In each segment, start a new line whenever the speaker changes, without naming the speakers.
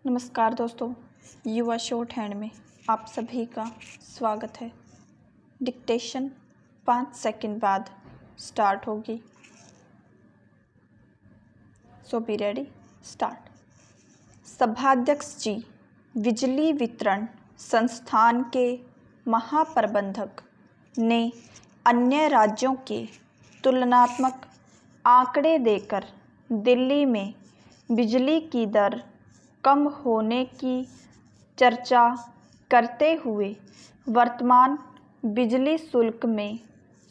नमस्कार दोस्तों, युवा शॉर्ट हैंड में आप सभी का स्वागत है। डिक्टेशन 5 सेकंड बाद स्टार्ट होगी। सो बी रेडी, स्टार्ट। सभाध्यक्ष जी, बिजली वितरण संस्थान के महाप्रबंधक ने अन्य राज्यों के तुलनात्मक आंकड़े देकर दिल्ली में बिजली की दर कम होने की चर्चा करते हुए वर्तमान बिजली शुल्क में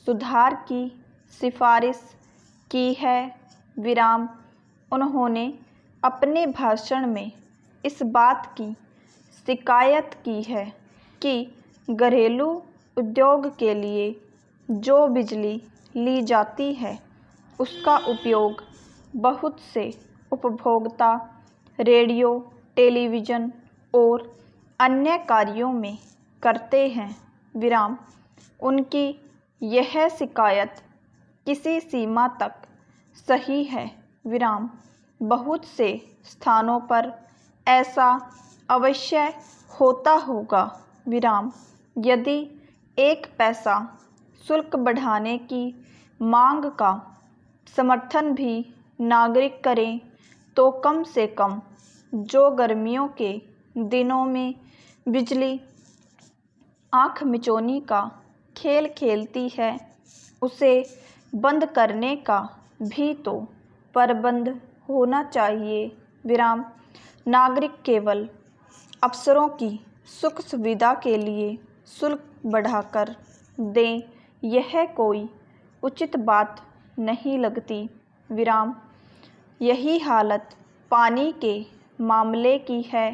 सुधार की सिफारिश की है। उन्होंने अपने भाषण में इस बात की शिकायत की है कि घरेलू उद्योग के लिए जो बिजली ली जाती है उसका उपयोग बहुत से उपभोक्ता रेडियो, टेलीविज़न और अन्य कार्यों में करते हैं। उनकी यह शिकायत किसी सीमा तक सही है। बहुत से स्थानों पर ऐसा अवश्य होता होगा। यदि 1 पैसा शुल्क बढ़ाने की मांग का समर्थन भी नागरिक करें तो कम से कम जो गर्मियों के दिनों में बिजली आँख मिचौनी का खेल खेलती है उसे बंद करने का भी तो प्रबंध होना चाहिए। नागरिक केवल अफसरों की सुख सुविधा के लिए शुल्क बढ़ाकर दें, यह कोई उचित बात नहीं लगती। यही हालत पानी के मामले की है।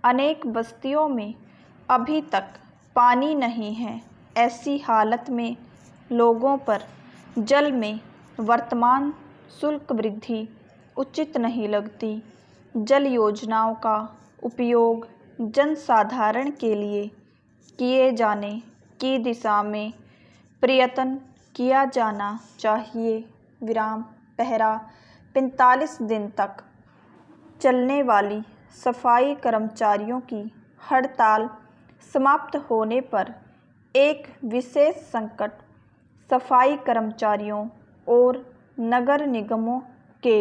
अनेक बस्तियों में अभी तक पानी नहीं है। ऐसी हालत में लोगों पर जल में वर्तमान शुल्क वृद्धि उचित नहीं लगती। जल योजनाओं का उपयोग जनसाधारण के लिए किए जाने की दिशा में प्रयत्न किया जाना चाहिए। पहला 45 दिन तक चलने वाली सफाई कर्मचारियों की हड़ताल समाप्त होने पर एक विशेष संकट सफाई कर्मचारियों और नगर निगमों के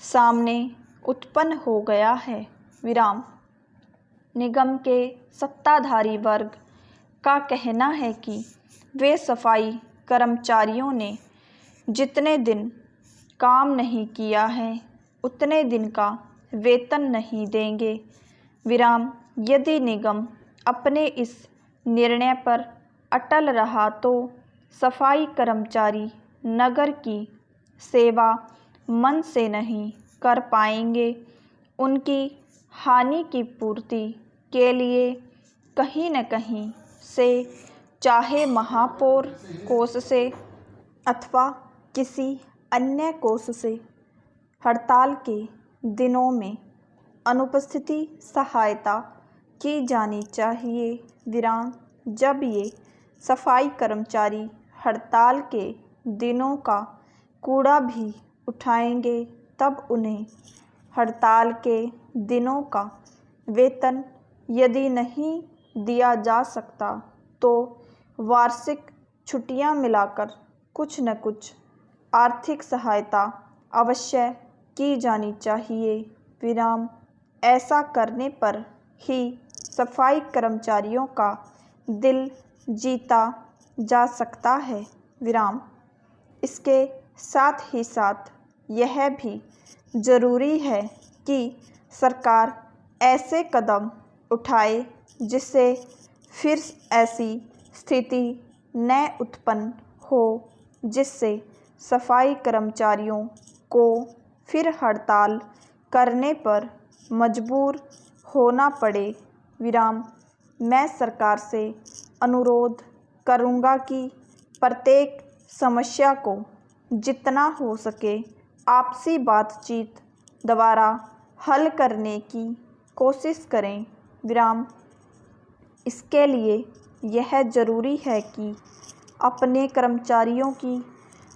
सामने उत्पन्न हो गया है। निगम के सत्ताधारी वर्ग का कहना है कि वे सफाई कर्मचारियों ने जितने दिन काम नहीं किया है उतने दिन का वेतन नहीं देंगे। यदि निगम अपने इस निर्णय पर अटल रहा तो सफाई कर्मचारी नगर की सेवा मन से नहीं कर पाएंगे। उनकी हानि की पूर्ति के लिए कहीं न कहीं से, चाहे महापौर कोष से अथवा किसी अन्य कोष से, हड़ताल के दिनों में अनुपस्थिति सहायता की जानी चाहिए। जब ये सफाई कर्मचारी हड़ताल के दिनों का कूड़ा भी उठाएंगे तब उन्हें हड़ताल के दिनों का वेतन यदि नहीं दिया जा सकता तो वार्षिक छुट्टियां मिलाकर कुछ न कुछ आर्थिक सहायता अवश्य की जानी चाहिए। ऐसा करने पर ही सफाई कर्मचारियों का दिल जीता जा सकता है। इसके साथ ही साथ यह भी ज़रूरी है कि सरकार ऐसे कदम उठाए जिससे फिर ऐसी स्थिति न उत्पन्न हो जिससे सफाई कर्मचारियों को फिर हड़ताल करने पर मजबूर होना पड़े। मैं सरकार से अनुरोध करूंगा कि प्रत्येक समस्या को जितना हो सके आपसी बातचीत द्वारा हल करने की कोशिश करें। इसके लिए यह ज़रूरी है कि अपने कर्मचारियों की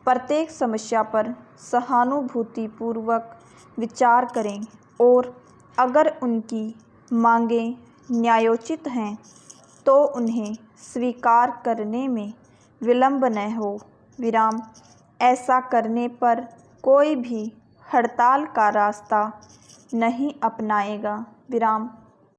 प्रत्येक समस्या पर सहानुभूतिपूर्वक विचार करें और अगर उनकी मांगें न्यायोचित हैं तो उन्हें स्वीकार करने में विलंब न हो। विराम। ऐसा करने पर कोई भी हड़ताल का रास्ता नहीं अपनाएगा। विराम।